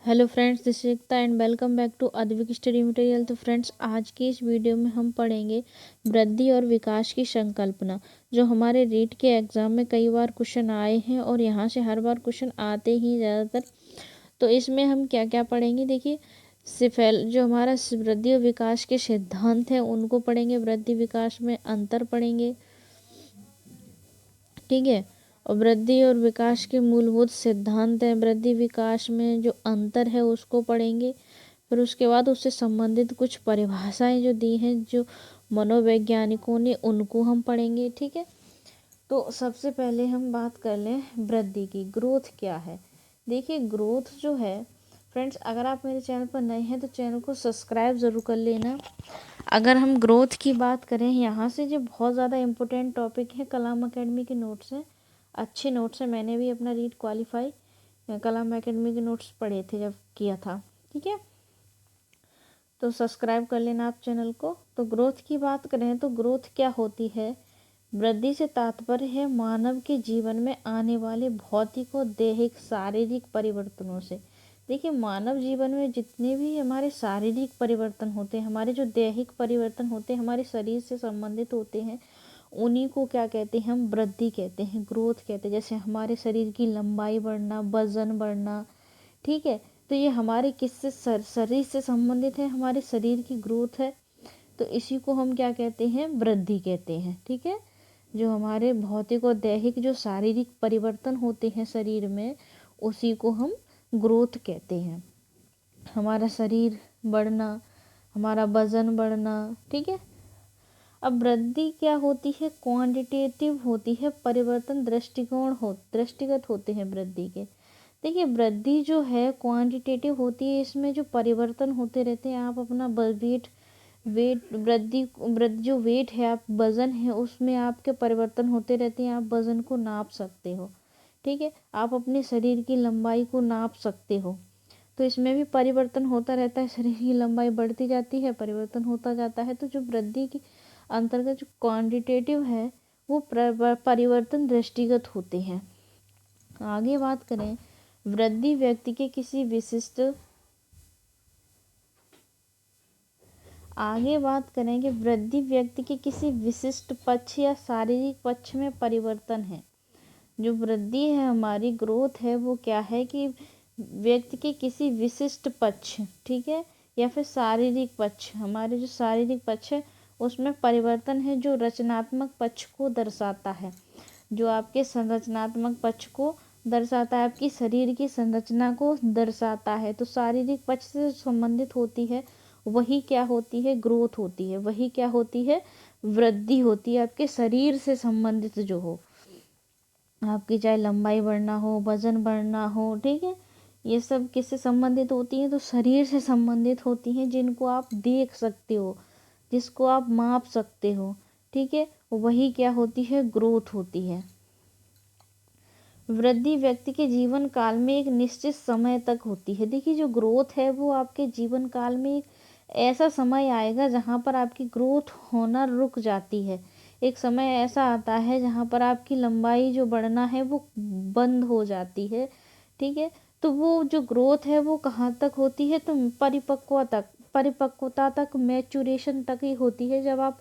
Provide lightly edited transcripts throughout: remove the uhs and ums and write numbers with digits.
Hello friends, this is Ekta and welcome back to Advik study material. तो friends, आज की इस वीडियो में हम पढ़ेंगे वृद्धि और विकास की संकल्पना, जो हमारे रीट के एग्ज़ाम में कई बार क्वेश्चन आए हैं और यहाँ से हर बार क्वेश्चन आते ही ज़्यादातर। तो इसमें हम क्या क्या पढ़ेंगे, देखिए। सिफेल जो हमारा वृद्धि और विकास के सिद्धांत हैं उनको पढ़ेंगे, वृद्धि विकास में अंतर पढ़ेंगे, ठीक है। और वृद्धि और विकास के मूलभूत सिद्धांत हैं, वृद्धि विकास में जो अंतर है उसको पढ़ेंगे। फिर उसके बाद उससे संबंधित कुछ परिभाषाएं जो दी हैं जो मनोवैज्ञानिकों ने, उनको हम पढ़ेंगे, ठीक है। तो सबसे पहले हम बात कर लें वृद्धि की। ग्रोथ क्या है? देखिए, ग्रोथ जो है फ्रेंड्स, अगर आप मेरे चैनल पर नए हैं तो चैनल को सब्सक्राइब ज़रूर कर लेना। अगर हम ग्रोथ की बात करें, यहाँ से जो बहुत ज़्यादा इम्पोर्टेंट टॉपिक है, कलाम एकेडमी के नोट्स हैं, अच्छे नोट्स हैं। मैंने भी अपना रीट क्वालिफाई कलाम एकेडमी के नोट्स पढ़े थे जब किया था, ठीक है। तो सब्सक्राइब कर लेना आप चैनल को। तो ग्रोथ की बात करें तो ग्रोथ क्या होती है? वृद्धि से तात्पर्य है मानव के जीवन में आने वाले भौतिक और दैहिक शारीरिक परिवर्तनों से। देखिए, मानव जीवन में जितने भी हमारे शारीरिक परिवर्तन होते हैं, हमारे जो दैहिक परिवर्तन होते हैं, हमारे शरीर से संबंधित होते हैं, उन्हीं को क्या कहते हैं? हम वृद्धि कहते हैं, ग्रोथ कहते हैं। जैसे हमारे शरीर की लंबाई बढ़ना, वजन बढ़ना, ठीक है। तो ये हमारे किससे शरीर से संबंधित है, हमारे शरीर की ग्रोथ है। तो इसी को हम क्या कहते हैं? वृद्धि कहते हैं, ठीक है। जो हमारे भौतिक और दैहिक जो शारीरिक परिवर्तन होते हैं शरीर में, उसी को हम ग्रोथ कहते हैं। हमारा शरीर बढ़ना, हमारा वजन बढ़ना, ठीक है। अब वृद्धि क्या होती है? क्वांटिटेटिव होती है, परिवर्तन दृष्टिगत होते हैं वृद्धि के। देखिए, वृद्धि जो है क्वांटिटेटिव होती है, इसमें जो परिवर्तन होते रहते हैं। आप अपना वेट वेट वृद्धि जो वेट है, आप वज़न है, उसमें आपके परिवर्तन होते रहते हैं। आप वज़न को नाप सकते हो, ठीक है। आप अपने शरीर की लंबाई को नाप सकते हो, तो इसमें भी परिवर्तन होता रहता है। शरीर की लंबाई बढ़ती जाती है, परिवर्तन होता जाता है। तो जो वृद्धि की अंतर्गत जो क्वांटिटेटिव है, वो परिवर्तन दृष्टिगत होते हैं। आगे बात करें, वृद्धि व्यक्ति के किसी विशिष्ट आगे बात करें कि वृद्धि व्यक्ति के किसी विशिष्ट पक्ष या शारीरिक पक्ष में परिवर्तन है। जो वृद्धि है, हमारी ग्रोथ है, वो क्या है कि व्यक्ति के किसी विशिष्ट पक्ष, ठीक है, या फिर शारीरिक पक्ष, हमारे जो शारीरिक पक्ष है उसमें परिवर्तन है, जो रचनात्मक पक्ष को दर्शाता है। जो आपके संरचनात्मक पक्ष को दर्शाता है, आपकी शरीर की संरचना को दर्शाता है। तो शारीरिक पक्ष से संबंधित होती है, वही क्या होती है? ग्रोथ होती है। वही क्या होती है? वृद्धि होती है। आपके शरीर से संबंधित जो हो, आपकी चाहे लंबाई बढ़ना हो, वजन बढ़ना हो, ठीक है, ये सब किससे संबंधित होती हैं? तो शरीर से संबंधित होती हैं, जिनको आप देख सकते हो, जिसको आप माप सकते हो, ठीक है। वही क्या होती है? ग्रोथ होती है। वृद्धि व्यक्ति के जीवन काल में एक निश्चित समय तक होती है। देखिए, जो ग्रोथ है वो आपके जीवन काल में एक ऐसा समय आएगा जहाँ पर आपकी ग्रोथ होना रुक जाती है। एक समय ऐसा आता है जहाँ पर आपकी लंबाई जो बढ़ना है वो बंद हो जाती है, ठीक है। तो वो जो ग्रोथ है वो कहाँ तक होती है? तो परिपक्वता तक, मैचुरेशन तक ही होती है। जब आप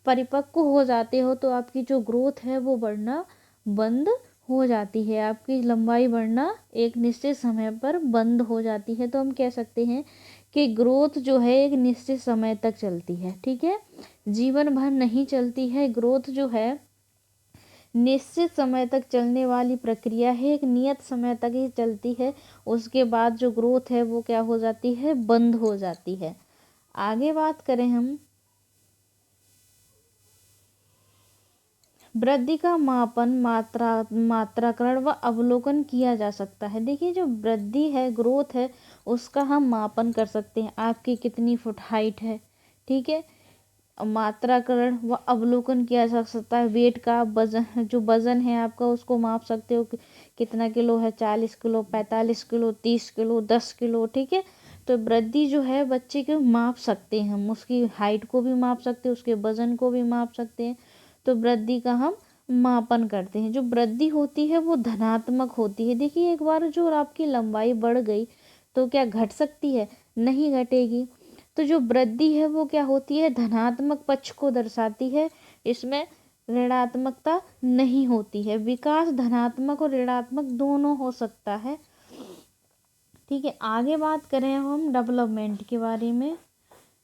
परिपक्व हो जाते हो तो आपकी जो ग्रोथ है वो बढ़ना बंद हो जाती है। आपकी लंबाई बढ़ना एक निश्चित समय पर बंद हो जाती है। तो हम कह सकते हैं कि ग्रोथ जो है एक निश्चित समय तक चलती है, ठीक है, जीवन भर नहीं चलती है। ग्रोथ जो है निश्चित समय तक चलने वाली प्रक्रिया है, एक नियत समय तक ही चलती है। उसके बाद जो ग्रोथ है वो क्या हो जाती है? बंद हो जाती है। आगे बात करें हम, वृद्धि का मापन मात्राकरण व अवलोकन किया जा सकता है। देखिए, जो वृद्धि है, ग्रोथ है, उसका हम मापन कर सकते हैं। आपकी कितनी फुट हाइट है, ठीक है। मात्राकरण व अवलोकन किया जा सकता है। वेट का वजन, जो वजन है आपका, उसको माप सकते हो कि कितना किलो है, 40 किलो, 45 किलो, 30 किलो, 10 किलो, ठीक है। तो वृद्धि जो है बच्चे को माप सकते हैं हम, उसकी हाइट को भी माप सकते हैं, उसके वजन को भी माप सकते हैं। तो वृद्धि का हम मापन करते हैं। जो वृद्धि होती है वो धनात्मक होती है। देखिए, एक बार जो आपकी लंबाई बढ़ गई तो क्या घट सकती है? नहीं घटेगी। तो जो वृद्धि है वो क्या होती है? धनात्मक पक्ष को दर्शाती है, इसमें ऋणात्मकता नहीं होती है। विकास धनात्मक और ऋणात्मक दोनों हो सकता है। ठीक है, आगे बात करें हम डेवलपमेंट के बारे में।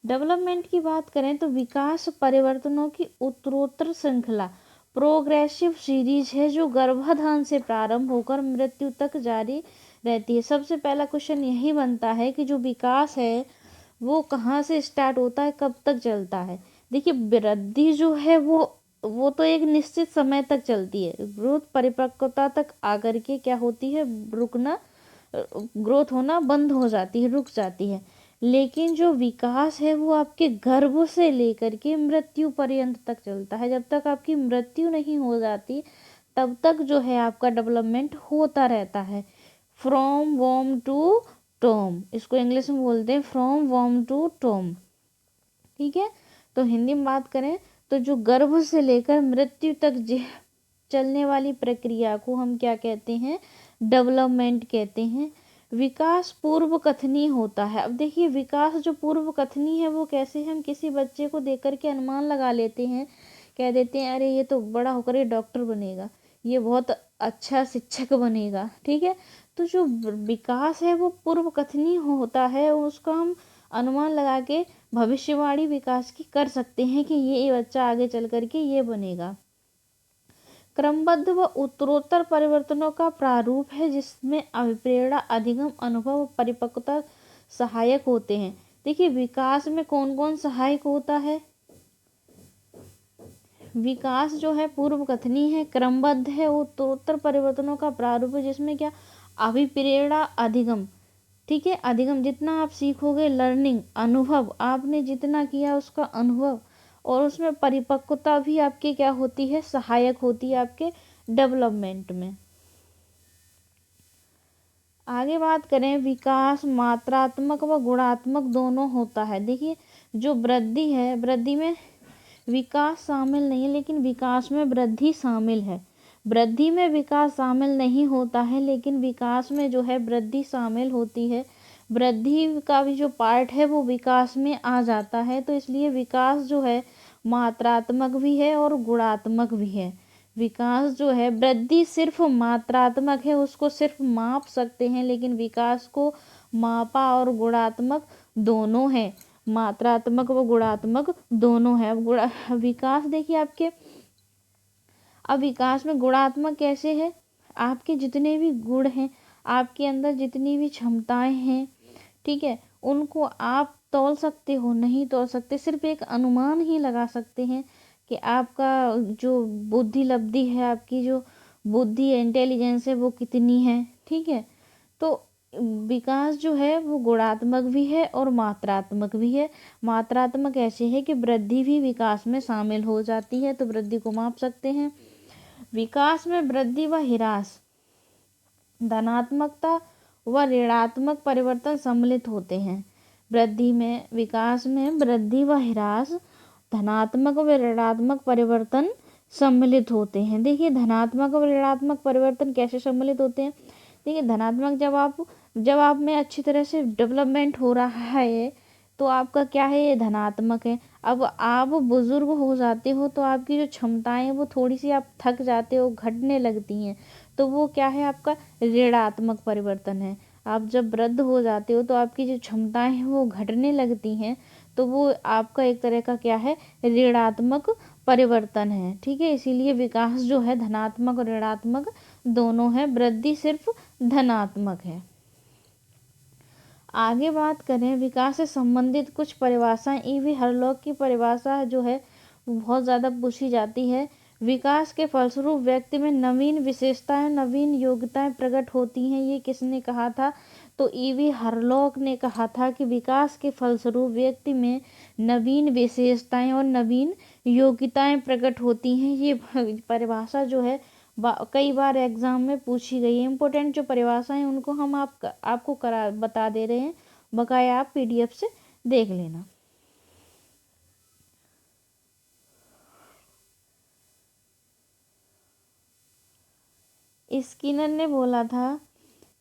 डेवलपमेंट की बात करें तो विकास परिवर्तनों की उत्तरोत्तर श्रृंखला, प्रोग्रेसिव सीरीज है, जो गर्भाधान से प्रारंभ होकर मृत्यु तक जारी रहती है। सबसे पहला क्वेश्चन यही बनता है कि जो विकास है वो कहाँ से स्टार्ट होता है, कब तक चलता है। देखिए, वृद्धि जो है वो तो एक निश्चित समय तक चलती है। ग्रोथ परिपक्वता तक आकर के क्या होती है? रुकना, ग्रोथ होना बंद हो जाती है, रुक जाती है। लेकिन जो विकास है वो आपके गर्भ से लेकर के मृत्यु पर्यंत तक चलता है। जब तक आपकी मृत्यु नहीं हो जाती तब तक जो है आपका डेवलपमेंट होता रहता है। फ्रॉम वॉर्म टू टॉम, इसको इंग्लिश में बोलते हैं फ्रॉम वॉर्म टू टॉम। ठीक है, तो हिंदी में बात करें तो जो गर्भ से लेकर मृत्यु तक चलने वाली प्रक्रिया को हम क्या कहते हैं? डेवलपमेंट कहते हैं। विकास पूर्व कथनीय होता है। अब देखिए, विकास जो पूर्व कथनीय है वो कैसे? हम किसी बच्चे को देख करके अनुमान लगा लेते हैं, कह देते हैं अरे ये तो बड़ा होकर ये डॉक्टर बनेगा, ये बहुत अच्छा शिक्षक बनेगा। ठीक है, तो जो विकास है वो पूर्व कथनीय होता है, उसको हम अनुमान लगा के भविष्यवाणी विकास की कर सकते हैं कि ये बच्चा आगे चल करके ये बनेगा। क्रमबद्ध व उत्तरोत्तर परिवर्तनों का प्रारूप है जिसमें अभिप्रेरणा, अधिगम, अनुभव, परिपक्वता सहायक होते हैं। देखिए, विकास में कौन कौन सहायक होता है? विकास जो है पूर्व कथनीय है, क्रमबद्ध है, उत्तरोत्तर परिवर्तनों का प्रारूप है जिसमें क्या? अभिप्रेरणा, अधिगम। ठीक है, अधिगम जितना आप सीखोगे, लर्निंग, अनुभव, आपने जितना किया उसका अनुभव, और उसमें परिपक्वता भी आपकी क्या होती है? सहायक होती है आपके डेवलपमेंट में। आगे बात करें, विकास मात्रात्मक व गुणात्मक दोनों होता है। देखिए, जो वृद्धि है, वृद्धि में विकास शामिल नहीं है लेकिन विकास में वृद्धि शामिल है। वृद्धि में विकास शामिल नहीं होता है लेकिन विकास में जो है वृद्धि शामिल होती है। वृद्धि का भी जो पार्ट है वो विकास में आ जाता है। तो इसलिए विकास जो है मात्रात्मक भी है और गुणात्मक भी है। विकास जो है, वृद्धि सिर्फ मात्रात्मक है, उसको सिर्फ माप सकते हैं, लेकिन विकास को मापा और गुणात्मक दोनों है, मात्रात्मक व गुणात्मक दोनों है। अब विकास देखिए आपके, अब विकास में गुणात्मक कैसे है? आपके जितने भी गुण हैं, आपके अंदर जितनी भी क्षमताएं हैं, ठीक है, उनको आप तौल सकते हो? नहीं तौल सकते, सिर्फ एक अनुमान ही लगा सकते हैं कि आपका जो बुद्धि लब्धि है, आपकी जो बुद्धि इंटेलिजेंस है वो कितनी है। ठीक है, तो विकास जो है वो गुणात्मक भी है और मात्रात्मक भी है। मात्रात्मक ऐसे है कि वृद्धि भी विकास में शामिल हो जाती है, तो वृद्धि को माप सकते हैं। विकास में वृद्धि व ह्रास, धनात्मकता व ऋणात्मक परिवर्तन सम्मिलित होते हैं। वृद्धि में, विकास में वृद्धि व ह्रास, धनात्मक व ऋणात्मक परिवर्तन सम्मिलित होते हैं। देखिए, धनात्मक व ऋणात्मक परिवर्तन कैसे सम्मिलित होते हैं? देखिए, धनात्मक जब आप में अच्छी तरह से डेवलपमेंट हो रहा है तो आपका क्या है? ये धनात्मक है। अब आप बुजुर्ग हो जाते हो तो आपकी जो क्षमताएं वो थोड़ी सी आप थक जाते हो, घटने लगती हैं, तो वो क्या है? आपका ऋणात्मक परिवर्तन है। आप जब वृद्ध हो जाते हो तो आपकी जो क्षमताएं हैं वो घटने लगती हैं, तो वो आपका एक तरह का क्या है? ऋणात्मक परिवर्तन है। ठीक है, इसीलिए विकास जो है धनात्मक और ऋणात्मक दोनों है, वृद्धि सिर्फ धनात्मक है। आगे बात करें, विकास से संबंधित कुछ परिभाषाएं। ईवी हरलॉक की परिभाषा जो है बहुत ज़्यादा पूछी जाती है। विकास के फलस्वरूप व्यक्ति में नवीन विशेषताएं, नवीन योग्यताएं प्रकट होती हैं। ये किसने कहा था? तो ईवी हरलॉक ने कहा था कि विकास के फलस्वरूप व्यक्ति में नवीन विशेषताएं और नवीन योग्यताएं प्रकट होती हैं। ये परिभाषा जो है कई बार एग्जाम में पूछी गई है। इम्पोर्टेंट जो परिभाषाएं हैं उनको हम आपको बता दे रहे हैं, बकाया आप पीडीएफ से देख लेना। स्किनर ने बोला था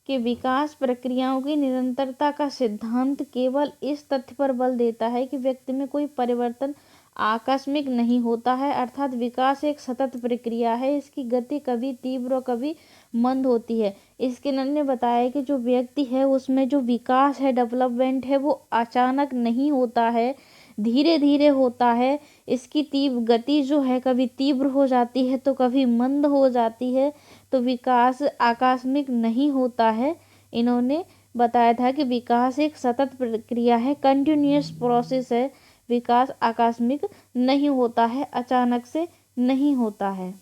कि विकास प्रक्रियाओं की निरंतरता का सिद्धांत केवल इस तथ्य पर बल देता है कि व्यक्ति में कोई परिवर्तन आकस्मिक नहीं होता है, अर्थात विकास एक सतत प्रक्रिया है। इसकी गति कभी तीव्र और कभी मंद होती है। स्किनर ने बताया कि जो व्यक्ति है उसमें जो विकास है, डेवलपमेंट है, वो अचानक नहीं होता है, धीरे धीरे होता है। इसकी तीव्र गति जो है कभी तीव्र हो जाती है तो कभी मंद हो जाती है। तो विकास आकस्मिक नहीं होता है। इन्होंने बताया था कि विकास एक सतत प्रक्रिया है, कंटिन्यूअस प्रोसेस है। विकास आकस्मिक नहीं होता है, अचानक से नहीं होता है।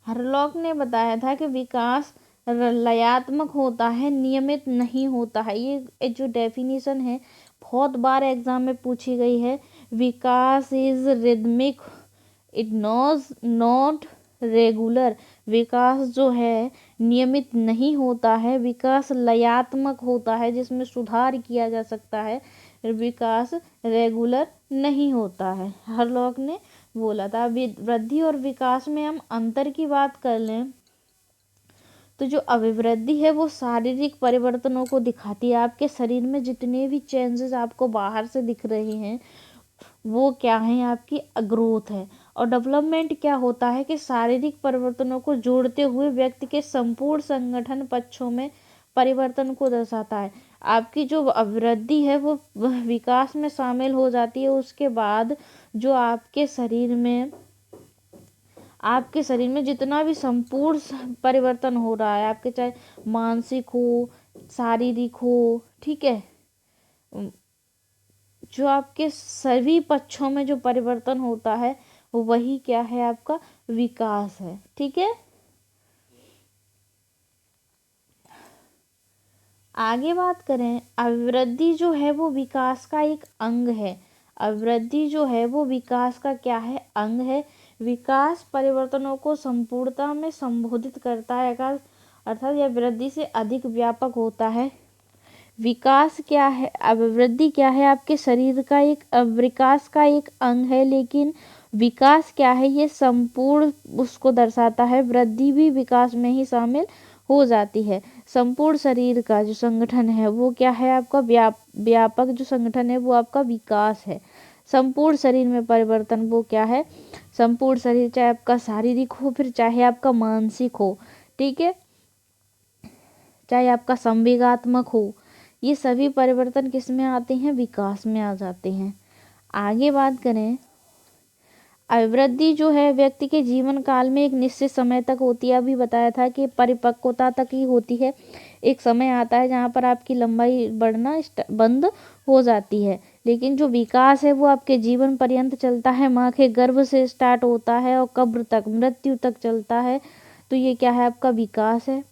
हरलॉक ने बताया था कि विकास लयात्मक होता है, नियमित नहीं होता है। ये जो डेफिनेशन है बहुत बार एग्जाम में पूछी गई है। विकास is rhythmic, it not regular. विकास जो है नियमित नहीं होता है, विकास लयात्मक होता है जिसमें सुधार किया जा सकता है। विकास रेगुलर नहीं होता है, हरलॉक ने बोला था। वृद्धि और विकास में हम अंतर की बात कर लें तो जो अभिवृद्धि है वो शारीरिक परिवर्तनों को दिखाती है। आपके शरीर में जितने भी चेंजेस आपको बाहर से दिख रहे हैं वो क्या है, आपकी ग्रोथ है। और डेवलपमेंट क्या होता है कि शारीरिक परिवर्तनों को जोड़ते हुए व्यक्ति के संपूर्ण संगठन पक्षों में परिवर्तन को दर्शाता है। आपकी जो अभिवृद्धि है वो विकास में शामिल हो जाती है। उसके बाद जो आपके शरीर में जितना भी संपूर्ण परिवर्तन हो रहा है, आपके चाहे मानसिक हो, शारीरिक हो, ठीक है, जो आपके सभी पक्षों में जो परिवर्तन होता है वही क्या है, आपका विकास है। ठीक है, आगे बात करें, अभिवृद्धि जो है वो विकास का एक अंग है। अभिवृद्धि जो है वो विकास का क्या है, अंग है। विकास परिवर्तनों को संपूर्णता में संबोधित करता है, अर्थात यह वृद्धि से अधिक व्यापक होता है। विकास क्या है, अभिवृद्धि क्या है, आपके शरीर का एक विकास का एक अंग है, लेकिन विकास क्या है, ये संपूर्ण उसको दर्शाता है। वृद्धि भी विकास में ही शामिल हो जाती है। संपूर्ण शरीर का जो संगठन है वो क्या है, आपका व्यापक जो संगठन है वो आपका विकास है। संपूर्ण शरीर में परिवर्तन वो क्या है, संपूर्ण शरीर, चाहे आपका शारीरिक हो, फिर चाहे आपका मानसिक हो, ठीक है, चाहे आपका संवेगात्मक हो, ये सभी परिवर्तन किस में आते हैं, विकास में आ जाते हैं। आगे बात करें, अभिवृद्धि जो है व्यक्ति के जीवन काल में एक निश्चित समय तक होती है। अभी बताया था कि परिपक्वता तक ही होती है। एक समय आता है जहाँ पर आपकी लंबाई बढ़ना बंद हो जाती है, लेकिन जो विकास है वो आपके जीवन पर्यंत चलता है। माँ के गर्भ से स्टार्ट होता है और कब्र तक, मृत्यु तक चलता है। तो ये क्या है, आपका विकास है।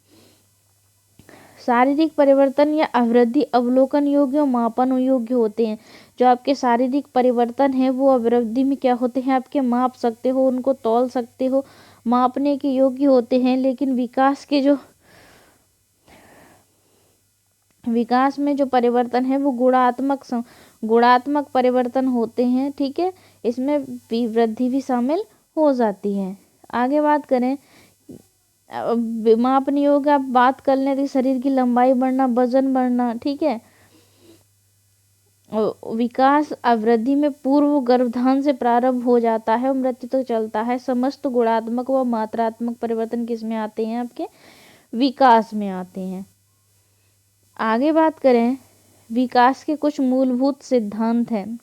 शारीरिक परिवर्तन या अभिवृद्धि अवलोकन योग्य और मापन योग्य होते हैं। जो आपके शारीरिक परिवर्तन है वो अभिवृद्धि में क्या होते हैं, आपके माप सकते हो, उनको तौल सकते हो, मापने के योग्य होते हैं। लेकिन विकास में जो परिवर्तन है वो गुणात्मक परिवर्तन होते हैं। ठीक है, इसमें वृद्धि भी शामिल हो जाती है। आगे बात करें, मापने योग्य आप बात कर लें तो शरीर की लंबाई बढ़ना, वजन बढ़ना, ठीक है। विकास अभिवृद्धि में पूर्व गर्भाधान से प्रारंभ हो जाता है और मृत्यु तक चलता है। समस्त गुणात्मक व मात्रात्मक परिवर्तन किस में आते हैं, आपके विकास में आते हैं। आगे बात करें, विकास के कुछ मूलभूत सिद्धांत हैं।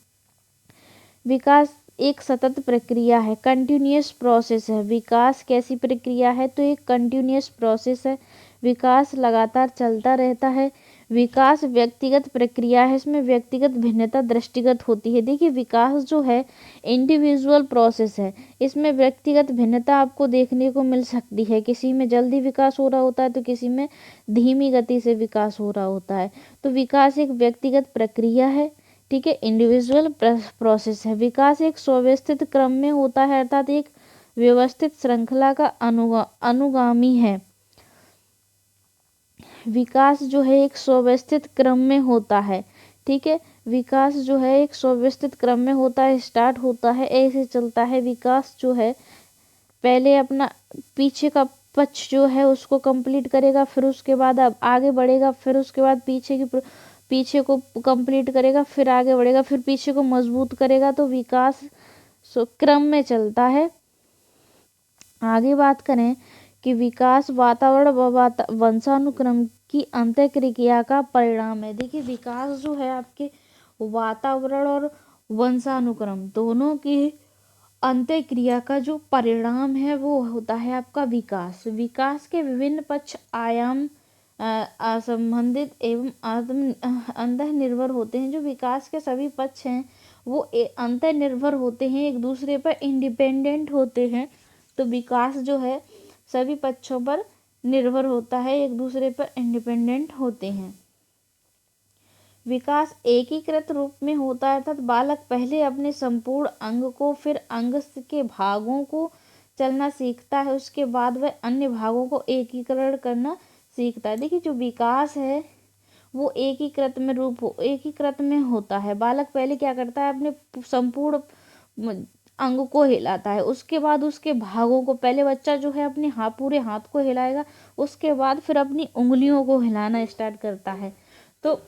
विकास एक सतत प्रक्रिया है, कंटिन्यूअस प्रोसेस है। विकास कैसी प्रक्रिया है, तो एक कंटिन्यूअस प्रोसेस है। विकास लगातार चलता रहता है। विकास व्यक्तिगत प्रक्रिया है, इसमें व्यक्तिगत भिन्नता दृष्टिगत होती है। देखिए, विकास जो है इंडिविजुअल प्रोसेस है, इसमें व्यक्तिगत भिन्नता आपको देखने को मिल सकती है। किसी में जल्दी विकास हो रहा होता है तो किसी में धीमी गति से विकास हो रहा होता है। तो विकास एक व्यक्तिगत प्रक्रिया है, ठीक है, इंडिविजुअल प्रोसेस है। विकास एक सुव्यवस्थित क्रम में होता है, अर्थात एक व्यवस्थित श्रृंखला का अनुगामी है। विकास जो है एक सुव्यवस्थित क्रम में होता है, ठीक है, विकास जो है एक सुव्यवस्थित क्रम में होता है, स्टार्ट होता है, ऐसे चलता है। विकास जो है पहले अपना पीछे का पक्ष जो है उसको कंप्लीट करेगा, फिर उसके बाद अब आगे बढ़ेगा, फिर उसके बाद पीछे को कंप्लीट करेगा, फिर आगे बढ़ेगा, फिर पीछे को मजबूत करेगा। तो विकास क्रम में चलता है। आगे बात करें कि विकास वातावरण व वंशानुक्रम की अंतःक्रिया का परिणाम है। देखिए विकास जो है आपके वातावरण और वंशानुक्रम दोनों की अंतःक्रिया का जो परिणाम है वो होता है आपका विकास। विकास के विभिन्न पक्ष आयाम असंबंधित एवं अंतःनिर्भर होते हैं। जो विकास के सभी पक्ष हैं वो अंतःनिर्भर होते हैं, एक दूसरे पर इंडिपेंडेंट होते हैं। तो विकास जो है सभी पक्षों पर निर्भर होता है, एक दूसरे पर इंडिपेंडेंट होते हैं। विकास एकीकृत रूप में होता है, अर्थात बालक पहले अपने संपूर्ण अंग को, फिर अंग के भागों को चलना सीखता है, उसके बाद वह अन्य भागों को एकीकरण करना सीखता है। देखिए जो विकास है वो एकीकृत में होता है। बालक पहले क्या करता है, अपने संपूर्ण अंग को हिलाता है, उसके बाद उसके भागों को, पहले बच्चा जो है अपने पूरे हाथ को हिलाएगा, उसके बाद फिर अपनी उंगलियों को हिलाना स्टार्ट करता है। तो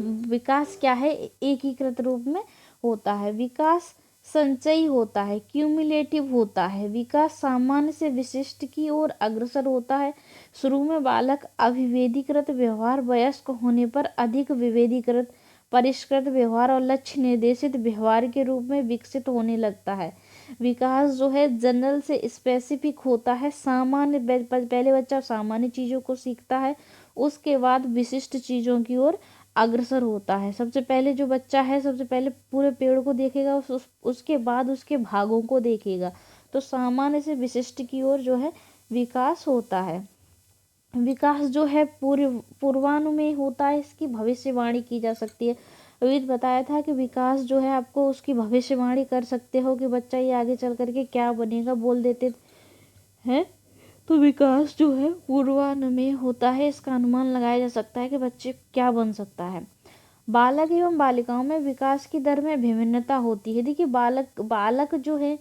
विकास क्या है, एकीकृत रूप में होता है। विकास संचयी होता है, क्यूमुलेटिव होता है। विकास सामान्य से विशिष्ट की ओर अग्रसर होता है। शुरू में बालक अविभेदीकृत व्यवहार, वयस्क होने पर अधिक विभेदीकृत परिष्कृत व्यवहार और लक्ष्य निर्देशित व्यवहार के रूप में विकसित होने लगता है। विकास जो है जनरल से स्पेसिफिक होता है। सामान्य पहले बच्चा सामान्य चीज़ों को सीखता है, उसके बाद विशिष्ट चीज़ों की ओर अग्रसर होता है। सबसे पहले जो बच्चा है सबसे पहले पूरे पेड़ को देखेगा, उसके बाद उसके भागों को देखेगा। तो सामान्य से विशिष्ट की ओर जो है विकास होता है। विकास जो है पूर्वानुमेय होता है, इसकी भविष्यवाणी की जा सकती है। अभी बताया था कि विकास जो है आपको उसकी भविष्यवाणी कर सकते हो कि बच्चा ये आगे चल करके क्या बनेगा, बोल देते हैं। तो विकास जो है पूर्वानुमेय होता है, इसका अनुमान लगाया जा सकता है कि बच्चे क्या बन सकता है। बालक एवं बालिकाओं में विकास की दर में विभिन्नता होती है। देखिए बालक जो है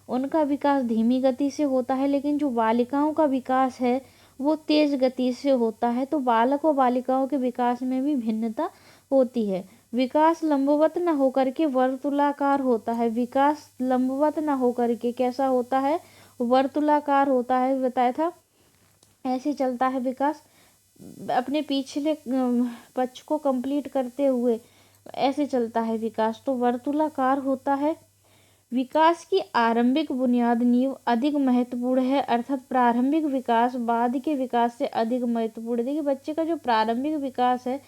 उनका विकास धीमी गति से होता है, लेकिन जो बालिकाओं का विकास है वो तेज गति से होता है। तो बालक और बालिकाओं के विकास में भी भिन्नता होती है। विकास लंबवत न होकर के वर्तुलाकार होता है। विकास लंबवत न होकर के कैसा होता है, वर्तुलाकार होता है, बताया था। ऐसे चलता है विकास, अपने पिछले पक्ष को कंप्लीट करते हुए ऐसे चलता है विकास, तो वर्तुलाकार होता है। विकास की आरंभिक बुनियाद नींव अधिक महत्वपूर्ण है, अर्थात प्रारंभिक विकास बाद के विकास से अधिक महत्वपूर्ण है। देखिए बच्चे का जो प्रारंभिक विकास है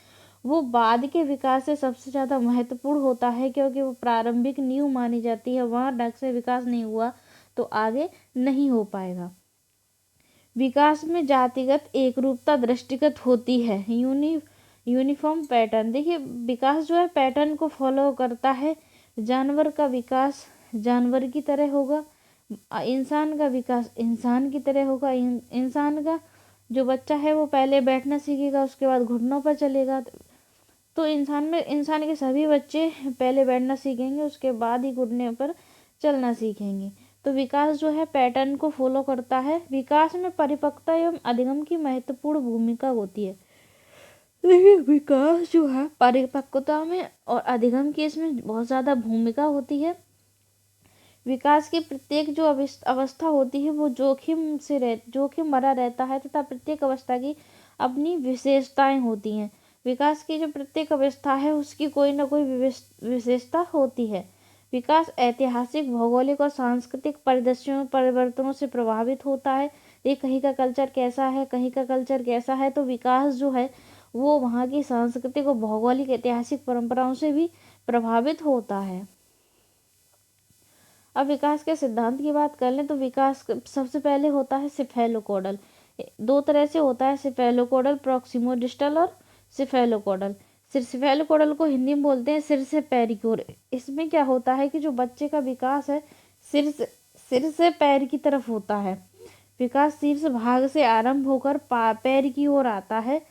वो बाद के विकास से सबसे ज़्यादा महत्वपूर्ण होता है, क्योंकि वो प्रारंभिक नींव मानी जाती है। वहाँ ढंग से विकास नहीं हुआ तो आगे नहीं हो पाएगा। विकास में जातिगत एकरूपता दृष्टिगत होती है, यूनिफॉर्म पैटर्न। देखिए विकास जो है पैटर्न को फॉलो करता है। जानवर का विकास जानवर की तरह होगा, इंसान का विकास इंसान की तरह होगा। इंसान का जो बच्चा है वो पहले बैठना सीखेगा, उसके बाद घुटनों पर चलेगा। तो इंसान के सभी बच्चे पहले बैठना सीखेंगे, उसके बाद ही घुटने पर चलना सीखेंगे। तो विकास जो है पैटर्न को फॉलो करता है। विकास में परिपक्वता एवं अधिगम की महत्वपूर्ण भूमिका होती है। लेकिन विकास जो है परिपक्वता में और अधिगम की इसमें बहुत ज़्यादा भूमिका होती है। विकास की प्रत्येक जो अवस्था होती है वो जोखिम भरा रहता है, तथा प्रत्येक अवस्था की अपनी विशेषताएं होती हैं। विकास की जो प्रत्येक अवस्था है उसकी कोई ना कोई विशेषता होती है। विकास ऐतिहासिक, भौगोलिक और सांस्कृतिक परिदृश्यों परिवर्तनों से प्रभावित होता है। ये कहीं का कल्चर कैसा है, कहीं का कल्चर कैसा है, तो विकास जो है वो वहाँ की सांस्कृतिक और भौगोलिक ऐतिहासिक परंपराओं से भी प्रभावित होता है। अब विकास के सिद्धांत की बात कर लें तो विकास सबसे पहले होता है सिफेलोकोडल। दो तरह से होता है, सिफेलोकोडल प्रॉक्सिमोडिस्टल और सिफेलोकोडल। सिफेलोकोडल को हिंदी में बोलते हैं सिर से पैर की ओर। इसमें क्या होता है कि जो बच्चे का विकास है सिर से पैर की तरफ होता है। विकास शीर्ष भाग से आरंभ होकर पैर की ओर आता है।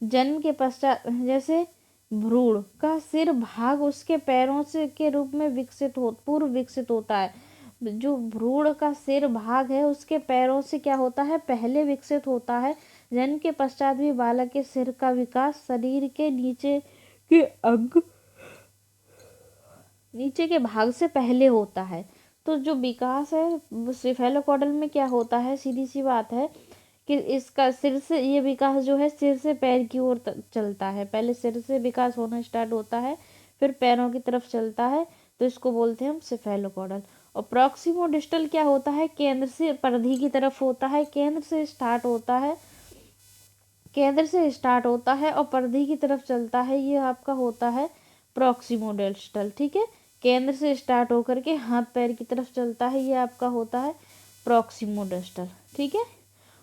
जन्म के पश्चात जैसे भ्रूण का सिर भाग उसके पैरों से के रूप में पूर्व विकसित होता है। जो भ्रूण का सिर भाग है उसके पैरों से क्या होता है, पहले विकसित होता है। जन्म के पश्चात भी बालक के सिर का विकास शरीर के नीचे के भाग से पहले होता है। तो जो विकास है सिफेलोकॉडल में क्या होता है, सीधी सी बात है कि इसका सिर से ये विकास जो है सिर से पैर की ओर चलता है। पहले सिर से विकास होना स्टार्ट होता है, फिर पैरों की तरफ चलता है, तो इसको बोलते हैं हम सिफेलोकॉडल। और प्रॉक्सिमोडिस्टल क्या होता है, केंद्र से परिधि की तरफ होता है, केंद्र से स्टार्ट होता है और परिधि की तरफ चलता है। ये आपका होता है प्रॉक्सिमोडिस्टल। ठीक है, केंद्र से स्टार्ट होकर के हाथ पैर की तरफ चलता है, ये आपका होता है प्रॉक्सिमोडिस्टल। ठीक है,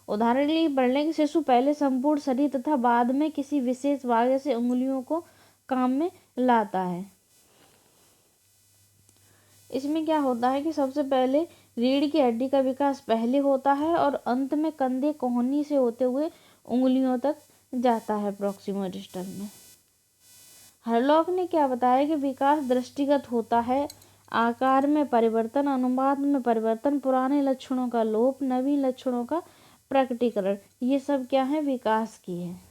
उदाहरण के लिए बढ़ने के शिशु पहले संपूर्ण शरीर तथा बाद में किसी विशेष भाग जैसे उंगलियों को काम में लाता है। इसमें क्या होता है कि सबसे पहले रीढ़ की हड्डी का विकास पहले होता है और अंत में कंधे कोहनी से होते हुए उंगलियों तक जाता है प्रॉक्सिमोडिस्टल में। हरलॉक ने क्या बताया कि विकास दृष्टिगत होता है, आकार में परिवर्तन, अनुपात में परिवर्तन, पुराने लक्षणों का लोप, नवीन लक्षणों का प्रकटीकरण, ये सब क्या है, विकास की है।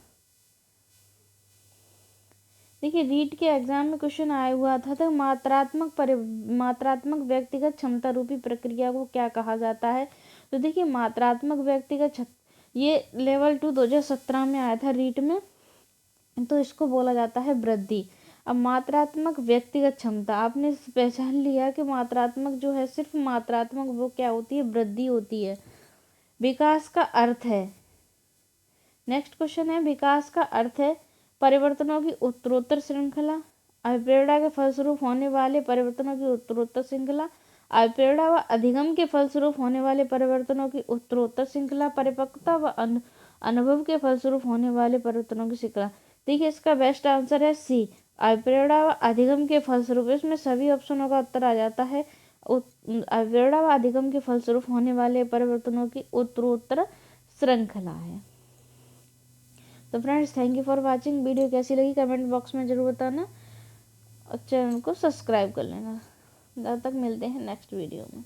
देखिए रीट के एग्जाम में क्वेश्चन आया हुआ था तो मात्रात्मक व्यक्तिगत क्षमता रूपी प्रक्रिया को क्या कहा जाता है। तो देखिए मात्रात्मक व्यक्तिगत ये लेवल 2 2017 में आया था रीट में, तो इसको बोला जाता है वृद्धि। अब मात्रात्मक व्यक्तिगत क्षमता आपने पहचान लिया कि मात्रात्मक जो है सिर्फ मात्रात्मक वो क्या होती है, वृद्धि होती है। विकास का अर्थ है, नेक्स्ट क्वेश्चन है, विकास का अर्थ है परिवर्तनों की उत्तरोत्तर श्रृंखला, अभिप्रेरणा के फलस्वरूप होने वाले परिवर्तनों की उत्तरोत्तर श्रृंखला, अभिप्रेरणा व अधिगम के फलस्वरूप होने वाले परिवर्तनों की उत्तरोत्तर श्रृंखला, परिपक्वता व अनुभव के फलस्वरूप होने वाले परिवर्तनों की श्रृंखला। देखिए इसका बेस्ट आंसर है सी, अभिप्रेरणा व अधिगम के फलस्वरूप। इसमें सभी ऑप्शनों का उत्तर आ जाता है। अभिप्रेरणा व अधिगम के फलस्वरूप होने वाले परिवर्तनों की उत्तरोत्तर श्रृंखला है। तो friends thank you for watching. Video कैसी लगी कमेंट बॉक्स में जरूर बताना और चैनल को सब्सक्राइब कर लेना। तब तक मिलते हैं नेक्स्ट वीडियो में।